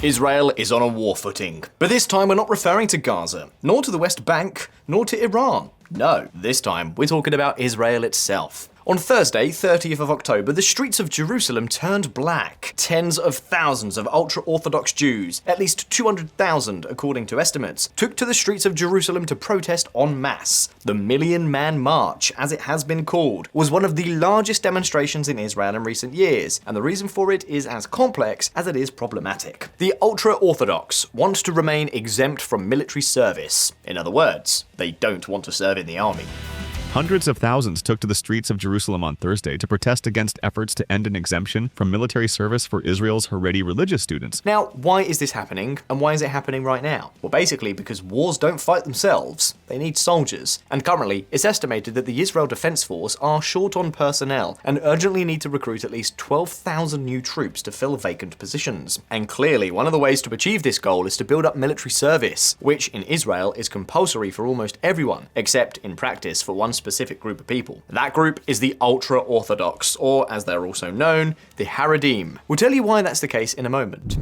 Israel is on a war footing. But this time we're not referring to Gaza, nor to the West Bank, nor to Iran. No, this time we're talking about Israel itself. On Thursday, 30th of October, the streets of Jerusalem turned black. Tens of thousands of ultra-Orthodox Jews, at least 200,000 according to estimates, took to the streets of Jerusalem to protest en masse. The Million Man March, as it has been called, was one of the largest demonstrations in Israel in recent years, and the reason for it is as complex as it is problematic. The ultra-Orthodox want to remain exempt from military service. In other words, they don't want to serve in the army. Hundreds of thousands took to the streets of Jerusalem on Thursday to protest against efforts to end an exemption from military service for Israel's Haredi religious students. Now, why is this happening, and why is it happening right now? Well, basically because wars don't fight themselves, they need soldiers. And currently, it's estimated that the Israel Defense Force are short on personnel and urgently need to recruit at least 12,000 new troops to fill vacant positions. And clearly, one of the ways to achieve this goal is to build up military service, which in Israel is compulsory for almost everyone, except in practice for one specific group of people. That group is the ultra-Orthodox, or as they're also known, the Haredim. We'll tell you why that's the case in a moment.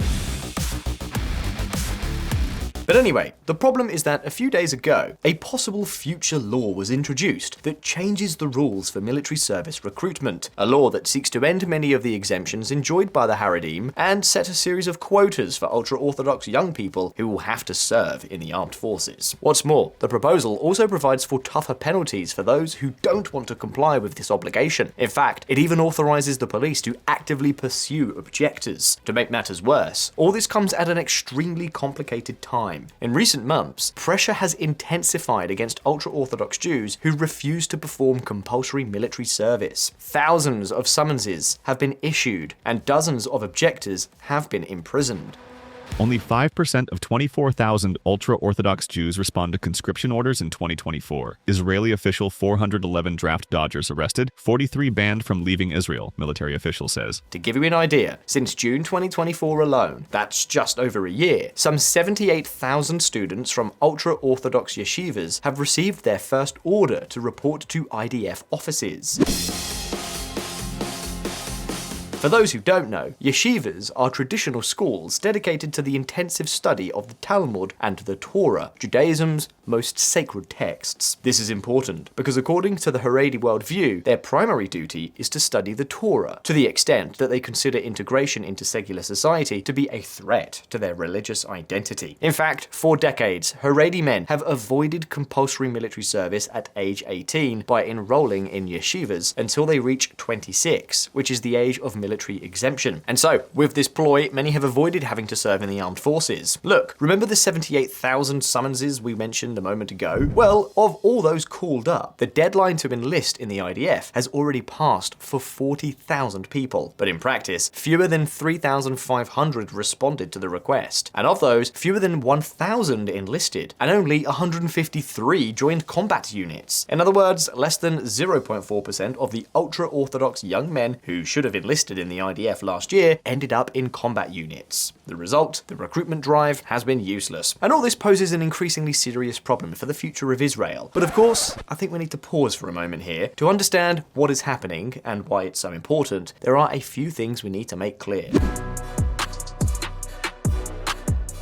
But anyway, the problem is that a few days ago, a possible future law was introduced that changes the rules for military service recruitment. A law that seeks to end many of the exemptions enjoyed by the Haredim and set a series of quotas for ultra-Orthodox young people who will have to serve in the armed forces. What's more, the proposal also provides for tougher penalties for those who don't want to comply with this obligation. In fact, it even authorizes the police to actively pursue objectors. To make matters worse, all this comes at an extremely complicated time. In recent months, pressure has intensified against ultra-Orthodox Jews who refuse to perform compulsory military service. Thousands of summonses have been issued, and dozens of objectors have been imprisoned. Only 5% of 24,000 ultra-Orthodox Jews respond to conscription orders in 2024. Israeli official 411 draft dodgers arrested, 43 banned from leaving Israel, military official says. To give you an idea, since June 2024 alone, that's just over a year, some 78,000 students from ultra-Orthodox yeshivas have received their first order to report to IDF offices. For those who don't know, yeshivas are traditional schools dedicated to the intensive study of the Talmud and the Torah, Judaism's most sacred texts. This is important because according to the Haredi worldview, their primary duty is to study the Torah, to the extent that they consider integration into secular society to be a threat to their religious identity. In fact, for decades, Haredi men have avoided compulsory military service at age 18 by enrolling in yeshivas until they reach 26, which is the age of military exemption. And so, with this ploy, many have avoided having to serve in the armed forces. Look, remember the 78,000 summonses we mentioned a moment ago? Well, of all those called up, the deadline to enlist in the IDF has already passed for 40,000 people. But in practice, fewer than 3,500 responded to the request. And of those, fewer than 1,000 enlisted, and only 153 joined combat units. In other words, less than 0.4% of the ultra-Orthodox young men who should have enlisted in the IDF last year ended up in combat units. The result, the recruitment drive has been useless. And all this poses an increasingly serious problem for the future of Israel. But of course, I think we need to pause for a moment here. To understand what is happening and why it's so important, there are a few things we need to make clear.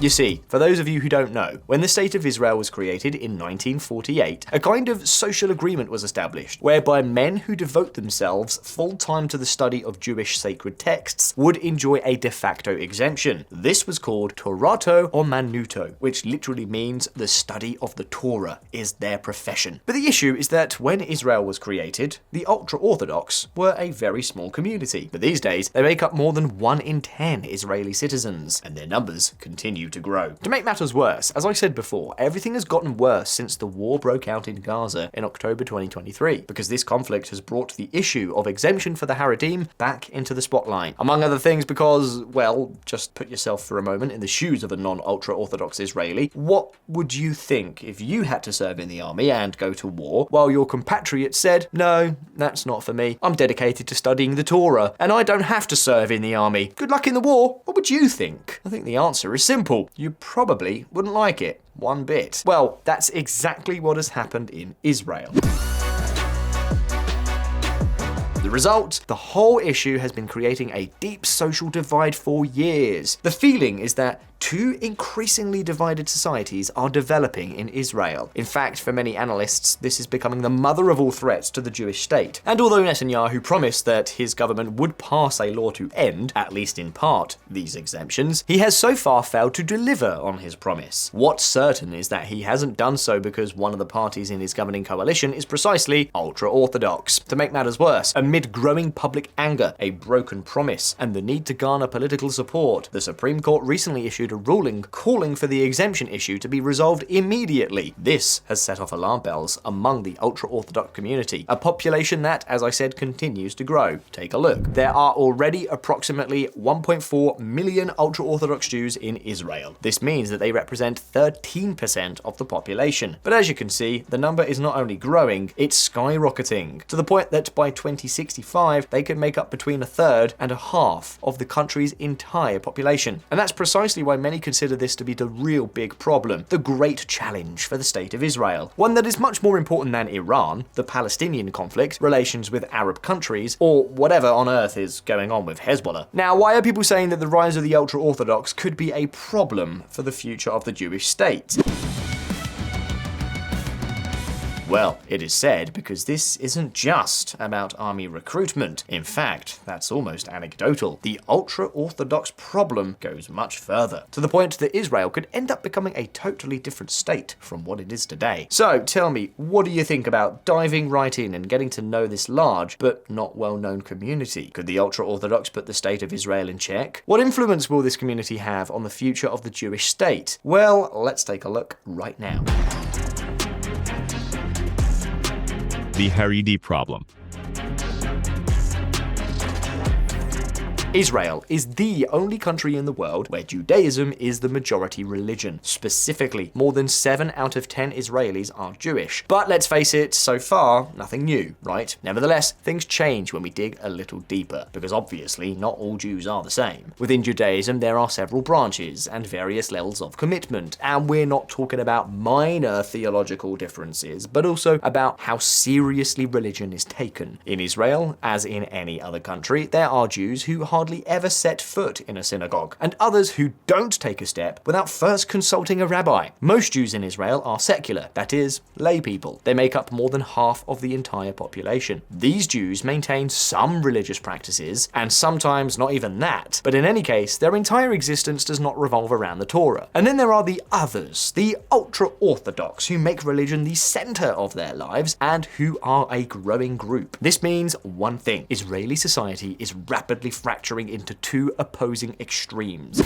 You see, for those of you who don't know, when the State of Israel was created in 1948, a kind of social agreement was established, whereby men who devote themselves full-time to the study of Jewish sacred texts would enjoy a de facto exemption. This was called Torato or Manuto, which literally means the study of the Torah is their profession. But the issue is that when Israel was created, the ultra-Orthodox were a very small community. But these days, they make up more than 1 in 10 Israeli citizens, and their numbers continue to grow. To make matters worse, as I said before, everything has gotten worse since the war broke out in Gaza in October 2023, because this conflict has brought the issue of exemption for the Haredim back into the spotlight. Among other things because, well, just put yourself for a moment in the shoes of a non-ultra-Orthodox Israeli. What would you think if you had to serve in the army and go to war, while your compatriots said, no, that's not for me, I'm dedicated to studying the Torah, and I don't have to serve in the army. Good luck in the war. What would you think? I think the answer is simple. You probably wouldn't like it one bit. Well, that's exactly what has happened in Israel. The The result? The whole issue has been creating a deep social divide for years. The feeling is that two increasingly divided societies are developing in Israel. In fact, for many analysts, this is becoming the mother of all threats to the Jewish state. And although Netanyahu promised that his government would pass a law to end, at least in part, these exemptions, he has so far failed to deliver on his promise. What's certain is that he hasn't done so because one of the parties in his governing coalition is precisely ultra-Orthodox. To make matters worse, amid growing public anger, a broken promise, and the need to garner political support, the Supreme Court recently issued a ruling calling for the exemption issue to be resolved immediately. This has set off alarm bells among the ultra-Orthodox community, a population that, as I said, continues to grow. Take a look. There are already approximately 1.4 million ultra-Orthodox Jews in Israel. This means that they represent 13% of the population. But as you can see, the number is not only growing, it's skyrocketing, to the point that by 2065, they could make up between a third and a half of the country's entire population. And that's precisely why many consider this to be the real big problem, the great challenge for the state of Israel. One that is much more important than Iran, the Palestinian conflict, relations with Arab countries, or whatever on earth is going on with Hezbollah. Now, why are people saying that the rise of the ultra-Orthodox could be a problem for the future of the Jewish state? Well, it is said because this isn't just about army recruitment. In fact, that's almost anecdotal. The ultra-Orthodox problem goes much further, to the point that Israel could end up becoming a totally different state from what it is today. So tell me, what do you think about diving right in and getting to know this large but not well-known community? Could the ultra-Orthodox put the state of Israel in check? What influence will this community have on the future of the Jewish state? Well, let's take a look right now. The Haredi problem. Israel is the only country in the world where Judaism is the majority religion. Specifically, more than 7 out of 10 Israelis are Jewish. But let's face it, so far, nothing new, right? Nevertheless, things change when we dig a little deeper, because obviously not all Jews are the same. Within Judaism, there are several branches and various levels of commitment, and we're not talking about minor theological differences, but also about how seriously religion is taken. In Israel, as in any other country, there are Jews who hardly ever set foot in a synagogue, and others who don't take a step without first consulting a rabbi. Most Jews in Israel are secular, that is, lay people. They make up more than half of the entire population. These Jews maintain some religious practices, and sometimes not even that, but in any case, their entire existence does not revolve around the Torah. And then there are the others, the ultra-Orthodox, who make religion the center of their lives, and who are a growing group. This means one thing: Israeli society is rapidly fracturing into two opposing extremes.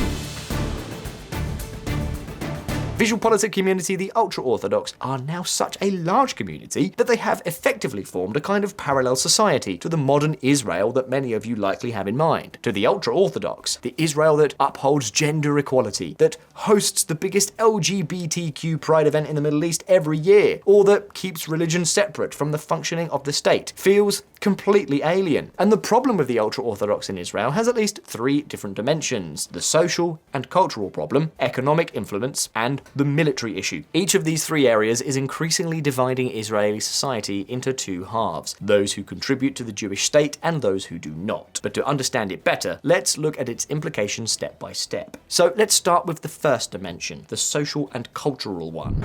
VisualPolitik community, the ultra-Orthodox, are now such a large community that they have effectively formed a kind of parallel society to the modern Israel that many of you likely have in mind. To the ultra-Orthodox, the Israel that upholds gender equality, that hosts the biggest LGBTQ pride event in the Middle East every year, or that keeps religion separate from the functioning of the state, feels completely alien. And the problem with the ultra-Orthodox in Israel has at least 3 different dimensions: the social and cultural problem, economic influence, and the military issue. Each of these 3 areas is increasingly dividing Israeli society into 2 halves: those who contribute to the Jewish state and those who do not. But to understand it better, let's look at its implications step by step. So let's start with the first dimension, the social and cultural one.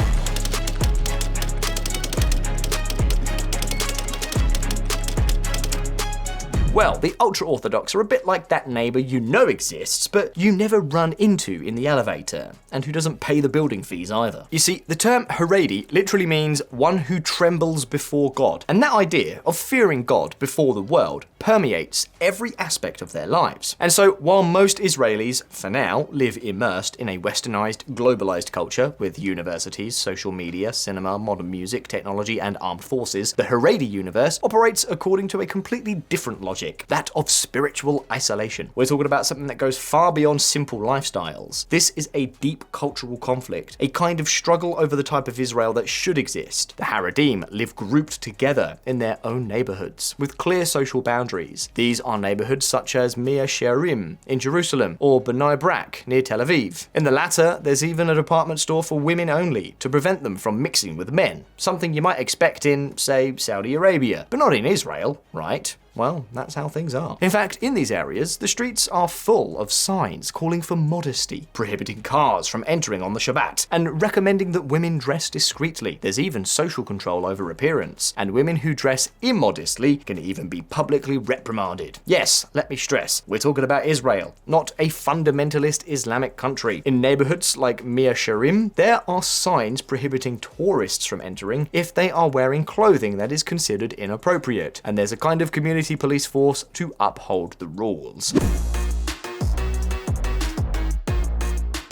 Well, the ultra-Orthodox are a bit like that neighbor you know exists, but you never run into in the elevator, and who doesn't pay the building fees either. You see, the term Haredi literally means one who trembles before God, and that idea of fearing God before the world permeates every aspect of their lives. And so, while most Israelis, for now, live immersed in a westernized, globalized culture with universities, social media, cinema, modern music, technology, and armed forces, the Haredi universe operates according to a completely different logic, that of spiritual isolation. We're talking about something that goes far beyond simple lifestyles. This is a deep cultural conflict, a kind of struggle over the type of Israel that should exist. The Haredim live grouped together in their own neighborhoods, with clear social boundaries. These are neighborhoods such as Mea Shearim in Jerusalem, or Bnei Brak near Tel Aviv. In the latter, there's even a department store for women only, to prevent them from mixing with men, something you might expect in, say, Saudi Arabia, but not in Israel, right? well, that's how things are. In fact, in these areas, the streets are full of signs calling for modesty, prohibiting cars from entering on the Shabbat, and recommending that women dress discreetly. There's even social control over appearance, and women who dress immodestly can even be publicly reprimanded. Yes, let me stress, we're talking about Israel, not a fundamentalist Islamic country. In neighborhoods like Mea Shearim, there are signs prohibiting tourists from entering if they are wearing clothing that is considered inappropriate, and there's a kind of community police force to uphold the rules.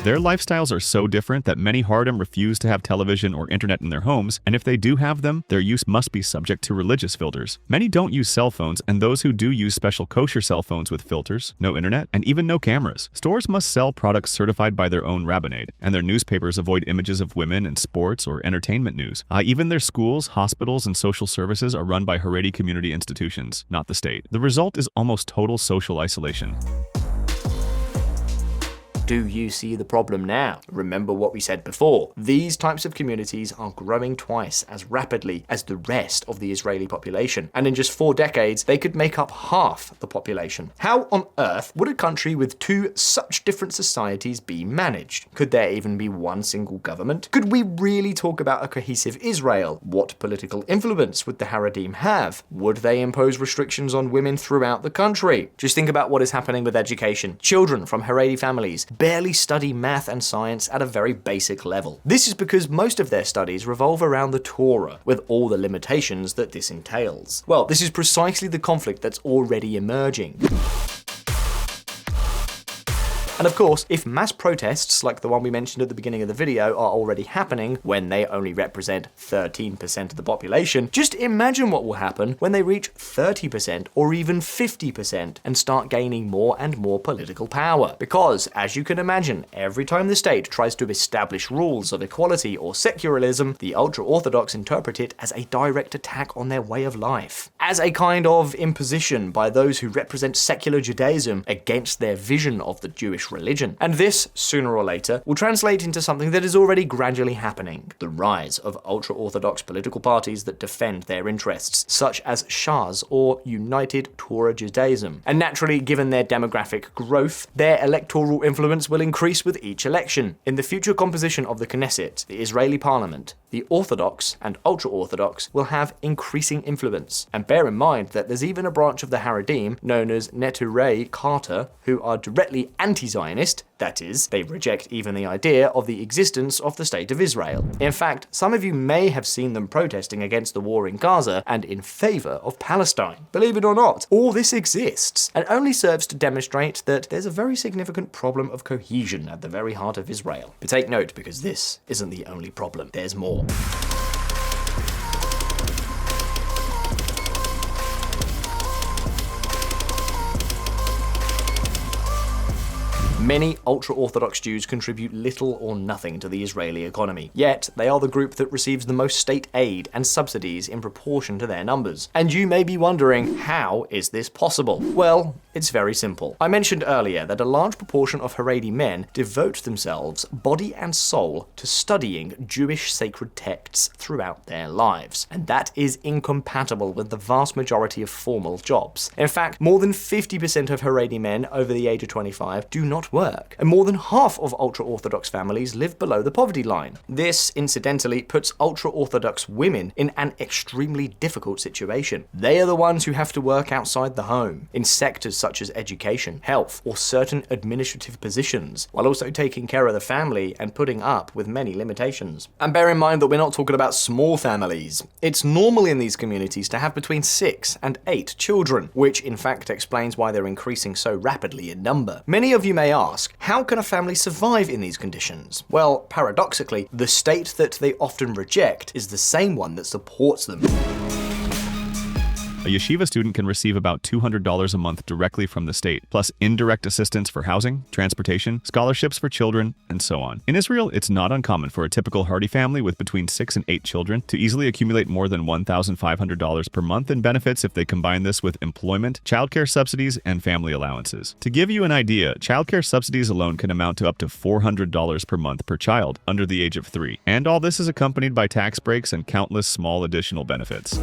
Their lifestyles are so different that many Haredim refuse to have television or internet in their homes, and if they do have them, their use must be subject to religious filters. Many don't use cell phones, and those who do use special kosher cell phones with filters, no internet, and even no cameras. Stores must sell products certified by their own rabbinate, and their newspapers avoid images of women in sports or entertainment news. Even their schools, hospitals, and social services are run by Haredi community institutions, not the state. The result is almost total social isolation. Do you see the problem now? Remember what we said before. These types of communities are growing twice as rapidly as the rest of the Israeli population, and in just 4 decades, they could make up half the population. How on earth would a country with 2 such different societies be managed? Could there even be one single government? Could we really talk about a cohesive Israel? What political influence would the Haredim have? Would they impose restrictions on women throughout the country? Just think about what is happening with education. Children from Haredi families barely study math and science at a very basic level. This is because most of their studies revolve around the Torah, with all the limitations that this entails. Well, this is precisely the conflict that's already emerging. And of course, if mass protests like the one we mentioned at the beginning of the video are already happening when they only represent 13% of the population, just imagine what will happen when they reach 30% or even 50% and start gaining more and more political power. Because, as you can imagine, every time the state tries to establish rules of equality or secularism, the ultra-Orthodox interpret it as a direct attack on their way of life, as a kind of imposition by those who represent secular Judaism against their vision of the Jewish religion. And this, sooner or later, will translate into something that is already gradually happening: the rise of ultra-Orthodox political parties that defend their interests, such as Shas or United Torah Judaism. And naturally, given their demographic growth, their electoral influence will increase with each election. In the future composition of the Knesset, the Israeli parliament, the Orthodox and ultra-Orthodox will have increasing influence. And bear in mind that there's even a branch of the Haredim known as Neturei Carter who are directly anti-Zionist, that is, they reject even the idea of the existence of the State of Israel. In fact, some of you may have seen them protesting against the war in Gaza and in favor of Palestine. Believe it or not, all this exists and only serves to demonstrate that there's a very significant problem of cohesion at the very heart of Israel. But take note, because this isn't the only problem. There's more. Many ultra-Orthodox Jews contribute little or nothing to the Israeli economy, yet they are the group that receives the most state aid and subsidies in proportion to their numbers. And you may be wondering, how is this possible? Well, it's very simple. I mentioned earlier that a large proportion of Haredi men devote themselves, body and soul, to studying Jewish sacred texts throughout their lives, and that is incompatible with the vast majority of formal jobs. In fact, more than 50% of Haredi men over the age of 25 do not work, and more than half of ultra-Orthodox families live below the poverty line. This, incidentally, puts ultra-Orthodox women in an extremely difficult situation. They are the ones who have to work outside the home, in sectors such as education, health, or certain administrative positions, while also taking care of the family and putting up with many limitations. And bear in mind that we're not talking about small families. It's normal in these communities to have between 6 and 8 children, which in fact explains why they're increasing so rapidly in number. Many of you may ask, how can a family survive in these conditions? Well, paradoxically, the state that they often reject is the same one that supports them. A yeshiva student can receive about $200 a month directly from the state, plus indirect assistance for housing, transportation, scholarships for children, and so on. In Israel, it's not uncommon for a typical Haredi family with between 6 and 8 children to easily accumulate more than $1,500 per month in benefits if they combine this with employment, childcare subsidies, and family allowances. To give you an idea, childcare subsidies alone can amount to up to $400 per month per child under the age of 3. And all this is accompanied by tax breaks and countless small additional benefits.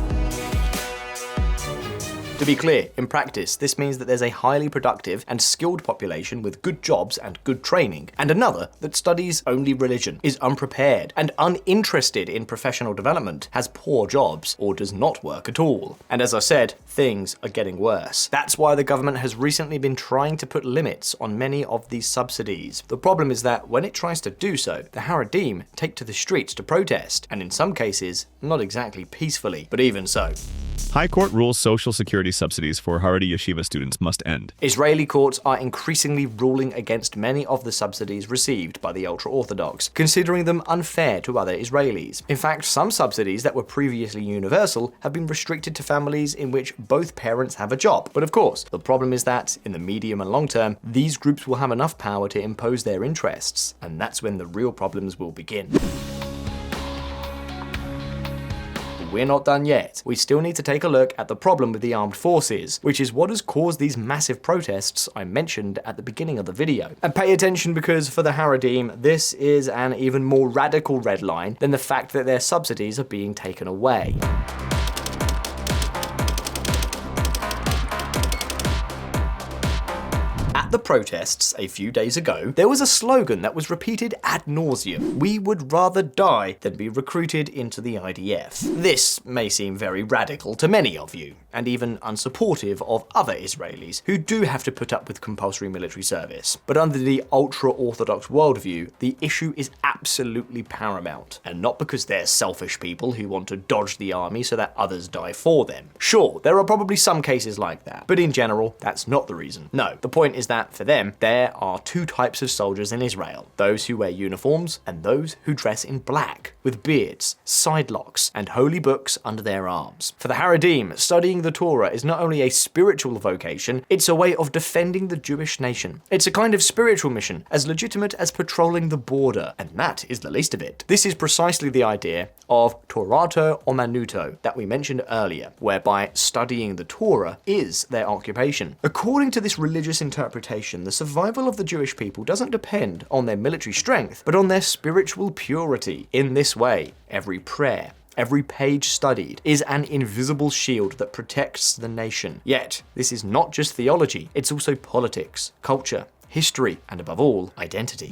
To be clear, in practice, this means that there's a highly productive and skilled population with good jobs and good training, and another that studies only religion, is unprepared and uninterested in professional development, has poor jobs, or does not work at all. And as I said, things are getting worse. That's why the government has recently been trying to put limits on many of these subsidies. The problem is that when it tries to do so, the Haredim take to the streets to protest, and in some cases, not exactly peacefully, but even so. High Court rules Social Security subsidies for Haredi yeshiva students must end. Israeli courts are increasingly ruling against many of the subsidies received by the ultra-Orthodox, considering them unfair to other Israelis. In fact, some subsidies that were previously universal have been restricted to families in which both parents have a job. But of course, the problem is that, in the medium and long term, these groups will have enough power to impose their interests, and that's when the real problems will begin. We're not done yet. We still need to take a look at the problem with the armed forces, which is what has caused these massive protests I mentioned at the beginning of the video. And pay attention, because for the Haredim, this is an even more radical red line than the fact that their subsidies are being taken away. The protests a few days ago, there was a slogan that was repeated ad nauseum: "We would rather die than be recruited into the IDF." This may seem very radical to many of you, and even unsupportive of other Israelis who do have to put up with compulsory military service. But under the ultra-Orthodox worldview, the issue is absolutely paramount, and not because they're selfish people who want to dodge the army so that others die for them. Sure, there are probably some cases like that, but in general, that's not the reason. No, the point is that for them, there are two types of soldiers in Israel: those who wear uniforms and those who dress in black, with beards, side locks, and holy books under their arms. For the Haredim, studying the Torah is not only a spiritual vocation, it's a way of defending the Jewish nation. It's a kind of spiritual mission, as legitimate as patrolling the border, and that is the least of it. This is precisely the idea of Torato Omanuto that we mentioned earlier, whereby studying the Torah is their occupation. According to this religious interpretation, the survival of the Jewish people doesn't depend on their military strength, but on their spiritual purity. In this way, every prayer, every page studied, is an invisible shield that protects the nation. Yet, this is not just theology, it's also politics, culture, history, and above all, identity.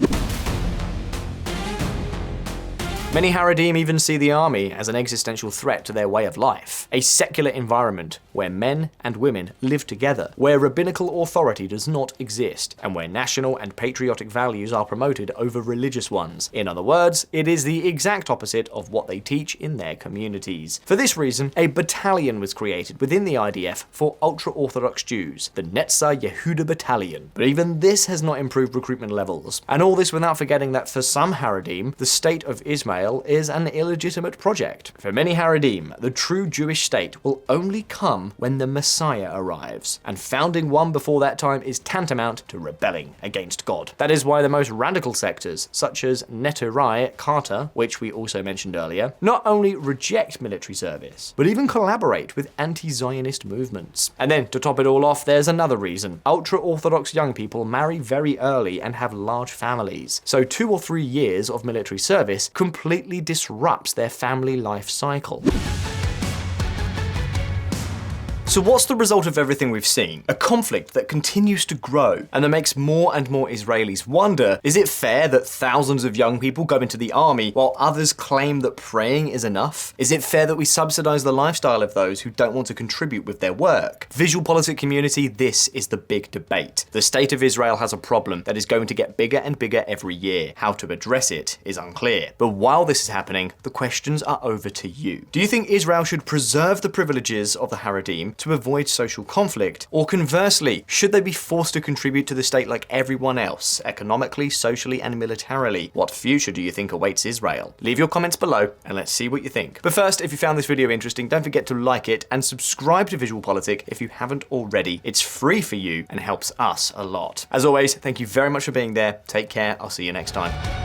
Many Haredim even see the army as an existential threat to their way of life, a secular environment where men and women live together, where rabbinical authority does not exist, and where national and patriotic values are promoted over religious ones. In other words, it is the exact opposite of what they teach in their communities. For this reason, a battalion was created within the IDF for ultra-Orthodox Jews, the Netza Yehuda Battalion. But even this has not improved recruitment levels. And all this without forgetting that for some Haredim, the state of Israel is an illegitimate project. For many Haredim, the true Jewish state will only come when the Messiah arrives, and founding one before that time is tantamount to rebelling against God. That is why the most radical sectors, such as Neturai Carter, which we also mentioned earlier, not only reject military service, but even collaborate with anti-Zionist movements. And then, to top it all off, there's another reason. Ultra-Orthodox young people marry very early and have large families, so 2 or 3 years of military service completely disrupts their family life cycle. So what's the result of everything we've seen? A conflict that continues to grow, and that makes more and more Israelis wonder, is it fair that thousands of young people go into the army while others claim that praying is enough? Is it fair that we subsidize the lifestyle of those who don't want to contribute with their work? VisualPolitik community, this is the big debate. The state of Israel has a problem that is going to get bigger and bigger every year. How to address it is unclear. But while this is happening, the questions are over to you. Do you think Israel should preserve the privileges of the Haredim to avoid social conflict? Or conversely, should they be forced to contribute to the state like everyone else, economically, socially, and militarily? What future do you think awaits Israel? Leave your comments below and let's see what you think. But first, if you found this video interesting, don't forget to like it and subscribe to VisualPolitik if you haven't already. It's free for you and helps us a lot. As always, thank you very much for being there. Take care. I'll see you next time.